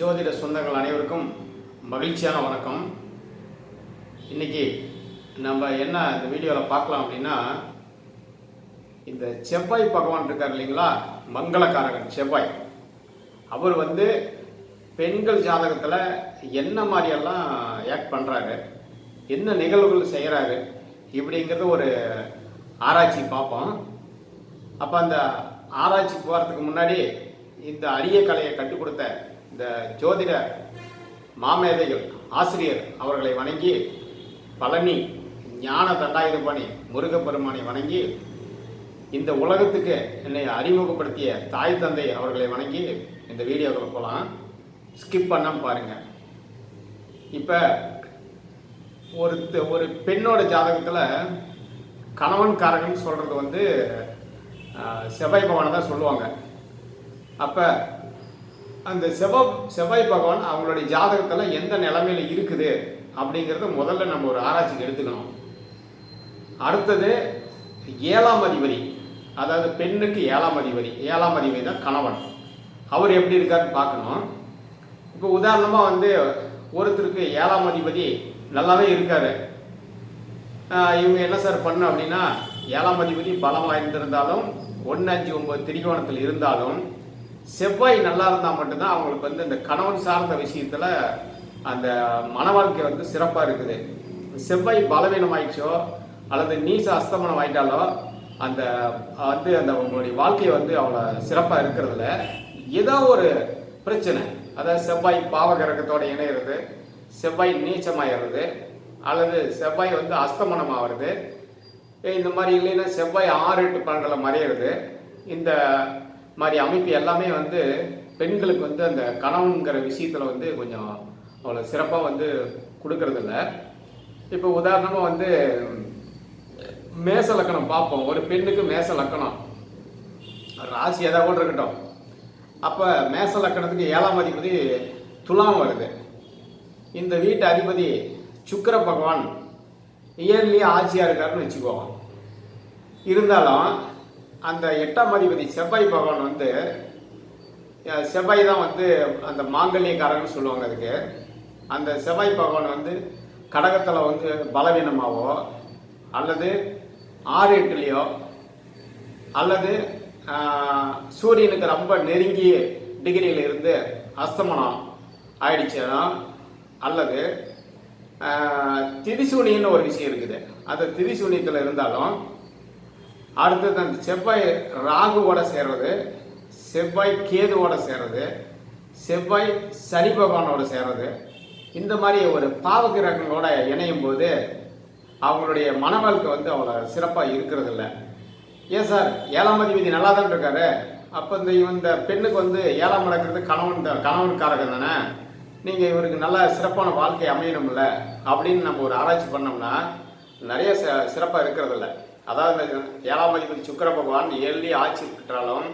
ஜோதிட சொந்தங்கள் அனைவருக்கும் மகிழ்ச்சியான வணக்கம். இன்றைக்கி நம்ம என்ன இந்த வீடியோவில் பார்க்கலாம் அப்படின்னா, இந்த செவ்வாய் பகவான் இருக்கார் இல்லைங்களா, மங்களக்காரகன் செவ்வாய். அவர் பெண்கள் ஜாதகத்தில் என்ன மாதிரியெல்லாம் ஆக்ட் பண்ணுறாரு, என்ன நிகழ்வுகள் செய்கிறாரு இப்படிங்கிறது ஒரு ஆராய்ச்சி பார்ப்போம். அப்போ அந்த ஆராய்ச்சி போகிறதுக்கு முன்னாடி இந்த அரிய கலையை கற்றுக் கொடுத்த இந்த ஜோதிட மாமேதைகள் ஆசிரியர் அவர்களை வணங்கி, பழனி ஞான தண்டாயுதபாணி முருகப்பெருமானை வணங்கி, இந்த உலகத்துக்கு என்னை அறிமுகப்படுத்திய தாய் தந்தை அவர்களை வணங்கி இந்த வீடியோக்களை போகலாம். ஸ்கிப் பண்ணாமல் பாருங்கள். இப்போ ஒரு பெண்ணோட ஜாதகத்தில் கணவன் காரகன் சொல்கிறது செவ்வாய் பகவானை தான் சொல்லுவாங்க. அப்போ அந்த செவ்வாய் பகவான் அவங்களுடைய ஜாதகத்தில் எந்த நிலைமையில் இருக்குது அப்படிங்கிறத முதல்ல நம்ம ஒரு ஆராய்ச்சிக்கு எடுத்துக்கணும். அடுத்தது 7ஆம் அதிபதி, அதாவது பெண்ணுக்கு 7ஆம் அதிபதி தான் கணவன். அவர் எப்படி இருக்காருன்னு பார்க்கணும். இப்போ உதாரணமாக ஒருத்தருக்கு 7ஆம் அதிபதி நல்லாவே இருக்காரு. இவங்க என்ன சார் பண்ண அப்படின்னா, 7ஆம் அதிபதி பலம் வாய்ந்திருந்தாலும் 1, 5, 9 திரிகோணத்தில் இருந்தாலும் செவ்வாய் நல்லா இருந்தால் மட்டும்தான் அவங்களுக்கு இந்த கணவன் சார்ந்த விஷயத்தில் அந்த மன வாழ்க்கை சிறப்பாக இருக்குது. செவ்வாய் பலவீனம் ஆயிடுச்சோ அல்லது நீச அஸ்தமனம் ஆயிட்டாலோ அந்த அந்த உங்களுடைய வாழ்க்கையை அவ்வளோ சிறப்பாக இருக்கிறதுல ஏதோ ஒரு பிரச்சனை. அதாவது செவ்வாய் பாவகிரகத்தோட இணையிறது, செவ்வாய் நீச்சமாயிடுறது, அல்லது செவ்வாய் அஸ்தமனம் ஆகிறது. இந்த மாதிரி இல்லைன்னா செவ்வாய் 6, 8 பலன்களை மறையிறது. இந்த மாதிரி அமைப்பு எல்லாமே பெண்களுக்கு அந்த கணவன்கிற விஷயத்தில் கொஞ்சம் அவ்வளோ சிறப்பாக கொடுக்கறதில்ல. இப்போ உதாரணமாக மேச லக்கணம் பார்ப்போம். ஒரு பெண்ணுக்கு மேச லக்கணம் ராசி எதாவது கூட இருக்கட்டும். அப்போ மேச லக்கணத்துக்கு 7ஆம் அதிபதி துலாம் வருது. இந்த வீட்டு அதிபதி சுக்கிர பகவான் இயர்லி ஆட்சியாக இருக்காருன்னு வச்சுக்குவோம். இருந்தாலும் அந்த 8ஆம் அதிபதி செவ்வாய் பகவான் செவ்வாய் தான் அந்த மாங்கல்யக்காரன்னு சொல்லுவாங்க. அதுக்கு அந்த செவ்வாய் பகவான் கடகத்தில் பலவீனமாவோ அல்லது 6, 8லையோ அல்லது சூரியனுக்கு ரொம்ப நெருங்கிய டிகிரியில் இருந்து அஸ்தமனம் ஆயிடுச்சுன்னா, அல்லது திதிசூனின்னு ஒரு விஷயம் இருக்குது, அந்த திதிசூனியத்தில் இருந்தாலும், அடுத்தது அந்த செவ்வாய் ராகுவோட சேர்றது, செவ்வாய் கேதுவோட சேர்றது, செவ்வாய் சனி பகவானோட சேர்றது, இந்த மாதிரி ஒரு பாவகிரகங்களோட இணையும் போது அவங்களுடைய மன வாழ்க்கை அவ்வளோ சிறப்பாக இருக்கிறது இல்லை. ஏன் சார் 7ஆம் அதிபதி நல்லா தான் இருக்காரு, அப்போ இந்த பெண்ணுக்கு 7ஆம் நடக்கிறது கணவன் காரகம் தானே, நீங்கள் இவருக்கு நல்ல சிறப்பான வாழ்க்கை அமையணும்ல அப்படின்னு நம்ம ஒரு ஆராய்ச்சி பண்ணோம்னா நிறைய சிறப்பாக இருக்கிறதில்ல. அதாவது 7ஆம் அதிபதி சுக்கிர பகவான் 7 ஆட்சி பெற்றாலும்,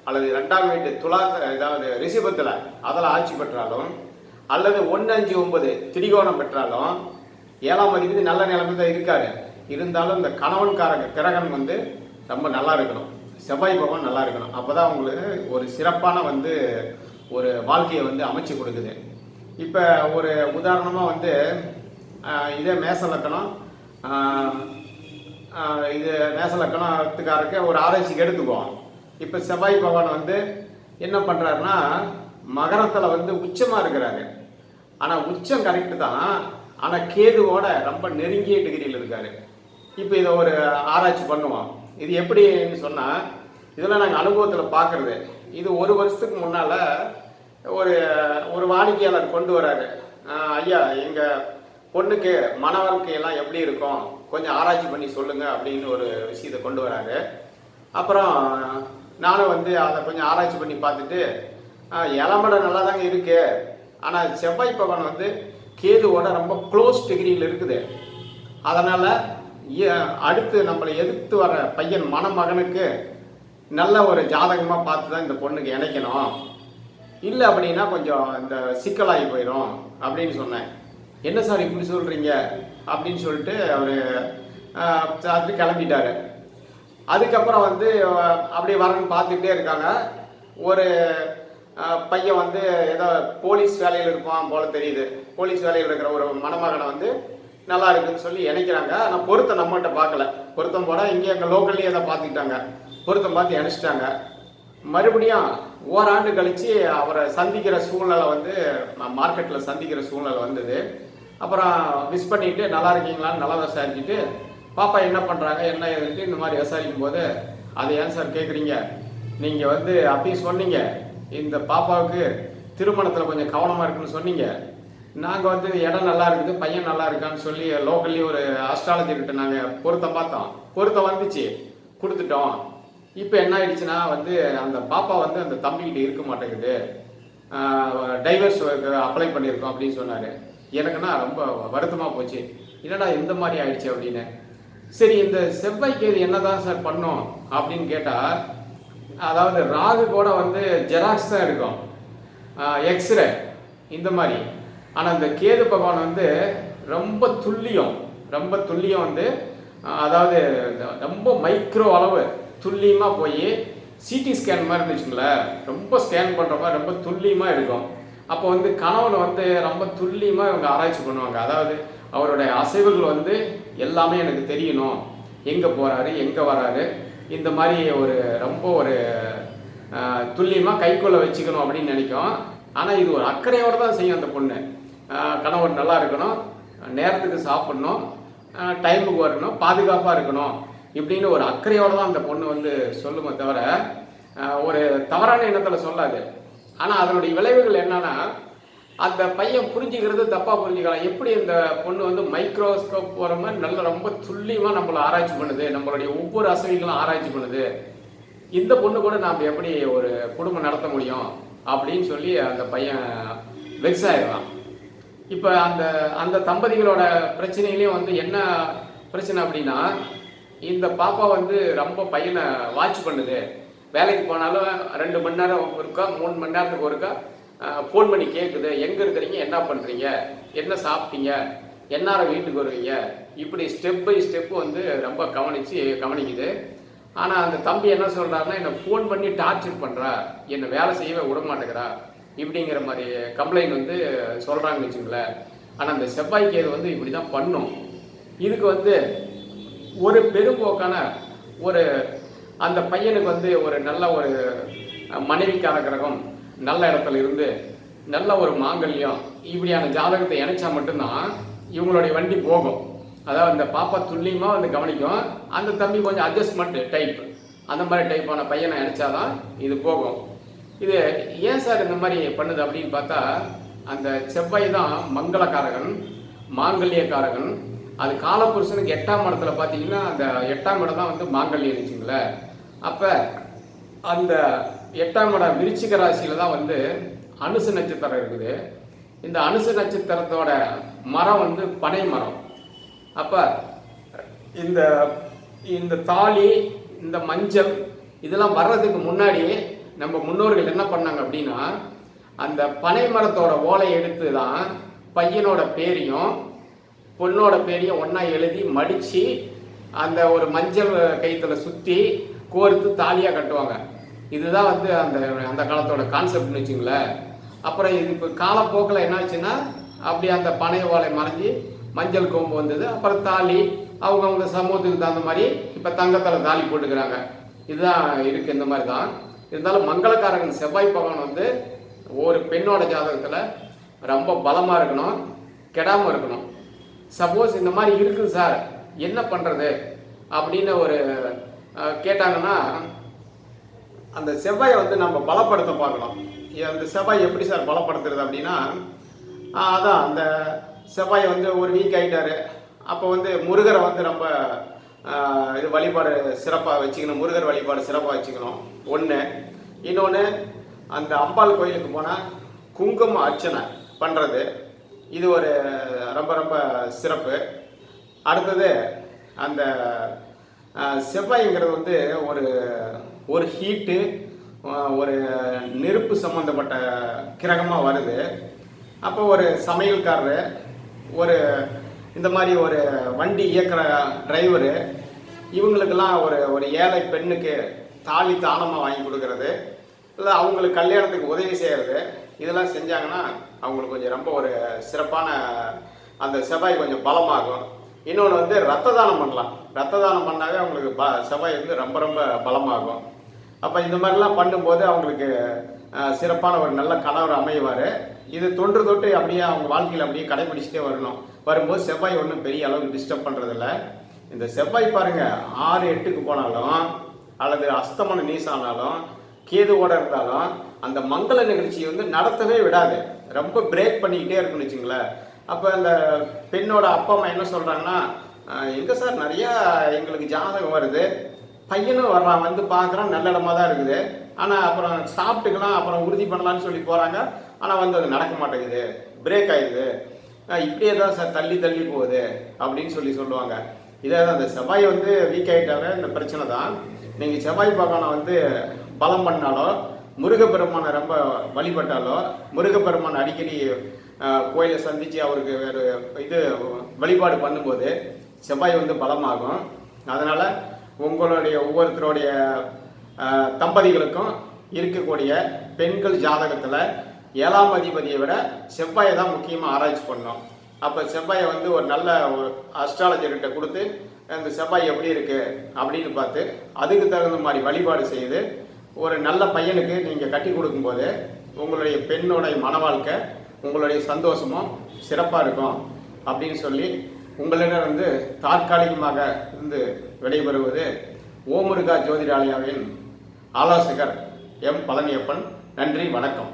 அல்லது 2ஆம் வீட்டு அதாவது ரிஷபத்தில் அதில் ஆட்சி பெற்றாலும், அல்லது 1, 5, 9 திரிகோணம் பெற்றாலும் 7ஆம் அதிபதி நல்ல நிலைமை தான் இருக்காரு. இருந்தாலும் இந்த கணவன்காரக கிரகன் ரொம்ப நல்லா இருக்கணும், செவ்வாய் பகவான் நல்லா இருக்கணும். அப்போ தான் அவங்களுக்கு ஒரு சிறப்பான ஒரு வாழ்க்கையை அமைச்சு கொடுக்குது. இப்போ ஒரு உதாரணமாக இதே மேச லக்கணம், இது மேச லக்கணத்துக்காரருக்கு ஒரு ஆராய்ச்சிக்கு எடுத்துக்குவோம். இப்போ செவ்வாய் பகவான் என்ன பண்ணுறாருன்னா, மகரத்தில் உச்சமாக இருக்கிறாரு. ஆனால் உச்சம் கரெக்டு தான், ஆனால் கேதுவோட ரொம்ப நெருங்கிய டிகிரியில் இருக்காரு. இப்போ இதை ஒரு ஆராய்ச்சி பண்ணுவோம். இது எப்படின்னு சொன்னால், இதெல்லாம் நாங்கள் அனுபவத்தில் பார்க்குறது. இது 1 வருஷத்துக்கு முன்னால் ஒரு வாடிக்கையாளர் கொண்டு வராரு. ஐயா, எங்கள் பொண்ணுக்கு மன வாழ்க்கையெல்லாம் எப்படி இருக்கும், கொஞ்சம் ஆராய்ச்சி பண்ணி சொல்லுங்கள் அப்படின்னு ஒரு விஷயத்தை கொண்டு வராரு. அப்புறம் நானும் அதை கொஞ்சம் ஆராய்ச்சி பண்ணி பார்த்துட்டு, இளமடை நல்லா தாங்க இருக்கு, ஆனால் செவ்வாய் பகவான் கேதுவோட ரொம்ப க்ளோஸ் டிகிரியில் இருக்குது. அதனால் அடுத்து நம்மளை எதிர்த்து வர பையன் மணமகனுக்கு நல்ல ஒரு ஜாதகமாக பார்த்து தான் இந்த பொண்ணுக்கு இணைக்கணும், இல்லை அப்படின்னா கொஞ்சம் இந்த சிக்கலாகி போயிடும் அப்படின்னு சொன்னேன். என்ன சார் இப்படி சொல்கிறீங்க அப்படின்னு சொல்லிட்டு அவர் கிளம்பிட்டாரு. அதுக்கப்புறம் அப்படியே வரன்னு பார்த்துக்கிட்டே இருக்காங்க. ஒரு பையன் வந்து ஏதோ போலீஸ் வேலையில் இருப்பான் போல தெரியுது. போலீஸ் வேலையில் இருக்கிற ஒரு மணமகனை வந்து நல்லா இருக்குன்னு சொல்லி இணைக்கிறாங்க. ஆனால் பொருத்தம் நம்மகிட்ட பார்க்கல. பொருத்தம் போட இங்கே எங்கள் லோக்கல்லையே அதை பார்த்துக்கிட்டாங்க. பொருத்தம் பார்த்து இணைச்சிட்டாங்க. மறுபடியும் ஓராண்டு கழித்து அவரை சந்திக்கிற சூழ்நிலை வந்து மார்க்கெட்டில் சந்திக்கிற சூழ்நிலை வந்தது. அப்புறம் விஷ் பண்ணிவிட்டு நல்லா இருக்கீங்களான்னு நல்லா விசாரிச்சுட்டு பாப்பா என்ன பண்ணுறாங்க என்ன ஏதுன்ட்டு இந்த மாதிரி விசாரிக்கும் போது, அதை ஏன் சார் கேட்குறீங்க, நீங்கள் வந்து அப்பயும் சொன்னீங்க இந்த பாப்பாவுக்கு திருமணத்தில் கொஞ்சம் கவனமாக இருக்குன்னு சொன்னீங்க. நாங்கள் வந்து இடம் நல்லா இருக்குது பையன் நல்லா இருக்கான்னு சொல்லி லோக்கல்லி ஒரு அஸ்ட்ராலஜர்கிட்ட நாங்கள் பொருத்தம் பார்த்தோம். பொருத்தம் வந்துச்சு, கொடுத்துட்டோம். இப்போ என்ன ஆயிடுச்சுன்னா வந்து அந்த பாப்பா வந்து அந்த தம்பிக்கிட்ட இருக்க மாட்டேங்குது, டைவர்ஸ் அப்ளை பண்ணியிருக்கோம் அப்படின்னு சொன்னார். எனக்குன்னா ரொம்ப வருத்தமாக போச்சு. என்னடா இந்த மாதிரி ஆயிடுச்சு அப்படின்னு. சரி இந்த செவ்வாய்க்கு இது என்ன தான் சார் பண்ணோம் அப்படின்னு கேட்டால், அதாவது ராகு கூட வந்து ஜெராக்ஸ் தான் இருக்கும், எக்ஸ்ரே இந்த மாதிரி. ஆனால் இந்த கேது பகவான் வந்து ரொம்ப துல்லியம் வந்து அதாவது ரொம்ப மைக்ரோ அளவு துல்லியமாக போய் சிடி ஸ்கேன் மாதிரி இருந்துச்சுங்களேன், ரொம்ப ஸ்கேன் பண்ணுற மாதிரி ரொம்ப துல்லியமாக இருக்கும். அப்போ வந்து கணவன் வந்து ரொம்ப துல்லியமாக இவங்க ஆராய்ச்சி பண்ணுவாங்க. அதாவது அவருடைய அசைவுகள் வந்து எல்லாமே எனக்கு தெரியணும், எங்கே போகிறாரு எங்கே வராரு, இந்த மாதிரி ரொம்ப துல்லியமாக கைக்குள்ளே வச்சுக்கணும் அப்படின்னு நினைக்கும். ஆனால் இது ஒரு அக்கறையோடு தான் செய்யும் அந்த பொண்ணு. கணவன் நல்லா இருக்கணும், நேரத்துக்கு சாப்பிடணும், டைமுக்கு வரணும், பாதுகாப்பாக இருக்கணும் இப்படின்னு ஒரு அக்கறையோடு தான் அந்த பொண்ணு வந்து சொல்லுமே தவிர ஒரு தவறான எண்ணத்தில் சொல்லாது. ஆனால் அதனுடைய விளைவுகள் என்னன்னா, அந்த பையன் புரிஞ்சுக்கிறது தப்பாக புரிஞ்சுக்கலாம். எப்படி இந்த பொண்ணு வந்து மைக்ரோஸ்கோப் போகிற மாதிரி ரொம்ப துல்லியமாக நம்மளை ஆராய்ச்சி பண்ணுது, நம்மளுடைய ஒவ்வொரு அசைவுகளும் ஆராய்ச்சி பண்ணுது. இந்த பொண்ணு கூட நாம் எப்படி ஒரு குடும்பம் நடத்த முடியும் அப்படின்னு சொல்லி அந்த பையன் வெக்ஸ் ஆயிடலாம். இப்போ அந்த தம்பதிகளோட பிரச்சனையிலையும் வந்து என்ன பிரச்சனை அப்படின்னா, இந்த பாப்பா வந்து ரொம்ப பையனை வாட்ச் பண்ணுது. வேலைக்கு போனாலும் 2 மணி நேரம் ஒருக்கா 3 மணி நேரத்துக்கு ஒருக்கா ஃபோன் பண்ணி கேட்குது, எங்கே இருக்கிறீங்க, என்ன பண்ணுறீங்க, என்ன சாப்பிட்டீங்க, எந்நேர வீட்டுக்கு வருவீங்க, இப்படி ஸ்டெப் பை ஸ்டெப்பு வந்து ரொம்ப கவனிக்குது. ஆனால் அந்த தம்பி என்ன சொல்கிறாருன்னா, என்னை ஃபோன் பண்ணி டார்ச்சர் பண்ணுறா, என்னை வேலை செய்யவே விட மாட்டேங்கிறா இப்படிங்கிற மாதிரி கம்ப்ளைண்ட் வந்து சொல்கிறாங்கன்னு வச்சுங்களேன். ஆனால் அந்த செவ்வாய்க்கு இது வந்து இப்படி தான் பண்ணும். இதுக்கு வந்து ஒரு பெரும்போக்கான அந்த பையனுக்கு வந்து நல்ல மனைவிக்கான கிரகம் நல்ல இடத்துல இருந்து நல்ல ஒரு மாங்கல்யம் இப்படியான ஜாதகத்தை இணைச்சா மட்டும்தான் இவங்களுடைய வண்டி போகும். அதாவது இந்த பாப்பா துல்லியமாக வந்து கவனிக்கும், அந்த தம்பி கொஞ்சம் அட்ஜஸ்ட்மெண்ட் டைப், அந்த மாதிரி டைப்பான பையனை இணைச்சாதான் இது போகும். இது ஏன் சார் இந்த மாதிரி பண்ணுது அப்படின்னு பார்த்தா, அந்த செவ்வாய் தான் மங்களக்காரகன், மாங்கல்யக்காரகன். அது காலப்புருஷனுக்கு 8ஆம் இடத்துல பார்த்தீங்கன்னா அந்த 8ஆம் இடம் தான் வந்து மாங்கல்யம் வச்சுங்களேன். அப்போ அந்த 8ஆம் இடம் விருச்சிக ராசியில் தான் வந்து அனுச நட்சத்திரம் இருக்குது. இந்த அனுச நட்சத்திரத்தோட மரம் வந்து பனை மரம். அப்போ இந்த தாலி இந்த மஞ்சள் இதெல்லாம் வர்றதுக்கு முன்னாடியே நம்ம முன்னோர்கள் என்ன பண்ணாங்க அப்படின்னா, அந்த பனை மரத்தோட ஓலை எடுத்து தான் பையனோட பேரையும் பொண்ணோட பேரையும் ஒன்றா எழுதி மடித்து அந்த ஒரு மஞ்சள் கயிற்றுல சுற்றி கோர்த்து தாலியாக கட்டுவாங்க. இதுதான் வந்து அந்த காலத்தோட கான்செப்ட்னு வச்சுங்களேன். அப்புறம் இது இப்போ காலப்போக்கில் என்னாச்சுன்னா அப்படி அந்த பனை ஓலை மறைஞ்சி மஞ்சள் கொம்பு வந்தது. அப்புறம் தாலி அவங்கவுங்க சமூகத்துக்கு தகுந்த மாதிரி இப்போ தங்கத்தில் தாலி போட்டுக்கிறாங்க. இதுதான் இருக்குது, இந்த மாதிரி தான். இருந்தாலும் மங்களக்காரகன் செவ்வாய் பகவான் வந்து ஒரு பெண்ணோட ஜாதகத்தில் ரொம்ப பலமாக இருக்கணும், கெடாமல் இருக்கணும். சப்போஸ் இந்த மாதிரி இருக்குது சார் என்ன பண்ணுறது அப்படின்னு கேட்டாங்கன்னா, அந்த செவ்வாயை வந்து நம்ம பலப்படுத்த பார்க்கணும். அந்த செவ்வாய் எப்படி சார் பலப்படுத்துறது அப்படின்னா, அதான் அந்த செவ்வாய் வந்து ஒரு வீக் ஆகிட்டாரு. அப்போ வந்து முருகரை வந்து ரொம்ப இது வழிபாடு சிறப்பாக வச்சுக்கணும், முருகர் வழிபாடு சிறப்பாக வச்சுக்கணும் ஒன்று. இன்னொன்று, அந்த அம்பாள் கோயிலுக்கு போனால் குங்கும அர்ச்சனை பண்ணுறது, இது ரொம்ப ரொம்ப சிறப்பு. அடுத்தது, அந்த செவ்வாய்ங்கிறது வந்து ஒரு ஹீட்டு, ஒரு நெருப்பு சம்மந்தப்பட்ட கிரகமாக வருது. அப்போ ஒரு சமையல்காரரு, இந்த மாதிரி வண்டி இயக்கிற டிரைவரு, இவங்களுக்கெல்லாம் ஒரு ஏழை பெண்ணுக்கு தாலி தானமாக வாங்கி கொடுக்கறது, இல்லை அவங்களுக்கு கல்யாணத்துக்கு உதவி செய்கிறது, இதெல்லாம் செஞ்சாங்கன்னா அவங்களுக்கு கொஞ்சம் ரொம்ப ஒரு சிறப்பான அந்த செவ்வாய் கொஞ்சம் பலமாகும். இன்னொன்று வந்து ரத்த தானம் பண்ணலாம். ரத்த தானம் பண்ணாவே அவங்களுக்கு செவ்வாய் வந்து ரொம்ப ரொம்ப பலமாகும். அப்போ இந்த மாதிரிலாம் பண்ணும்போது அவங்களுக்கு சிறப்பான ஒரு நல்ல கணவர் அமைவார். இது தொன்று தொட்டு அப்படியே அவங்க வாழ்க்கையில் அப்படியே கடைபிடிச்சிட்டே வரணும். வரும்போது செவ்வாய் ஒன்றும் பெரிய அளவுக்கு டிஸ்டர்ப் பண்ணுறதில்ல. இந்த செவ்வாய் பாருங்கள் 6, 8க்கு போனாலும் அல்லது அஸ்தமன நீசானாலும் கேதுவோட இருந்தாலும் அந்த மங்கள நிகழ்ச்சியை வந்து நடத்தவே விடாது. ரொம்ப பிரேக் பண்ணிக்கிட்டே இருக்குன்னு வச்சுங்களேன். அப்போ அந்த பெண்ணோட அப்பா அம்மா என்ன சொல்கிறாங்கன்னா, எங்கே சார் நிறையா எங்களுக்கு ஜாதகம் வருது, பையனும் வர்றான், வந்து பார்க்குறான், நல்ல இடமா தான் இருக்குது, ஆனால் அப்புறம் சாப்பிட்டுக்கலாம், அப்புறம் உறுதி பண்ணலான்னு சொல்லி போகிறாங்க, ஆனால் வந்து அது நடக்க மாட்டேங்குது, பிரேக் ஆகிடுது, இப்படியே தான் சார் தள்ளி தள்ளி போகுது அப்படின்னு சொல்லுவாங்க. இதே தான் அந்த செவ்வாய் வந்து வீக் ஆகிட்டாவே இந்த பிரச்சனை தான். நீங்கள் செவ்வாய் பகவானை வந்து பலம் பண்ணாலோ, முருகப்பெருமானை ரொம்ப வழிபட்டாலோ, முருகப்பெருமான் அடிக்கடி கோயிலை சந்தித்து அவருக்கு வேறு இது வழிபாடு பண்ணும்போது செவ்வாய் வந்து பலமாகும். அதனால் உங்களுடைய ஒவ்வொருத்தருடைய தம்பதிகளுக்கும் இருக்கக்கூடிய பெண்கள் ஜாதகத்தில் 7ஆம் அதிபதியை விட செவ்வாயை தான் முக்கியமாக ஆராய்ச்சி பண்ணோம். அப்போ செவ்வாயை வந்து ஒரு நல்ல ஒரு அஸ்ட்ராலஜர்கிட்ட கொடுத்து அந்த செவ்வாய் எப்படி இருக்குது அப்படின்னு பார்த்து அதுக்கு தகுந்த மாதிரி வழிபாடு செய்து ஒரு நல்ல பையனுக்கு நீங்கள் கட்டி கொடுக்கும்போது உங்களுடைய பெண்ணுடைய மன வாழ்க்கை, உங்களுடைய சந்தோஷமும் சிறப்பாக இருக்கும் அப்படின்னு சொல்லி உங்களிடம் வந்து தற்காலிகமாக இருந்து விடைபெறுவது ஓமுருகா ஜோதிடாலயாவின் ஆலோசகர் எம். பழனியப்பன். நன்றி, வணக்கம்.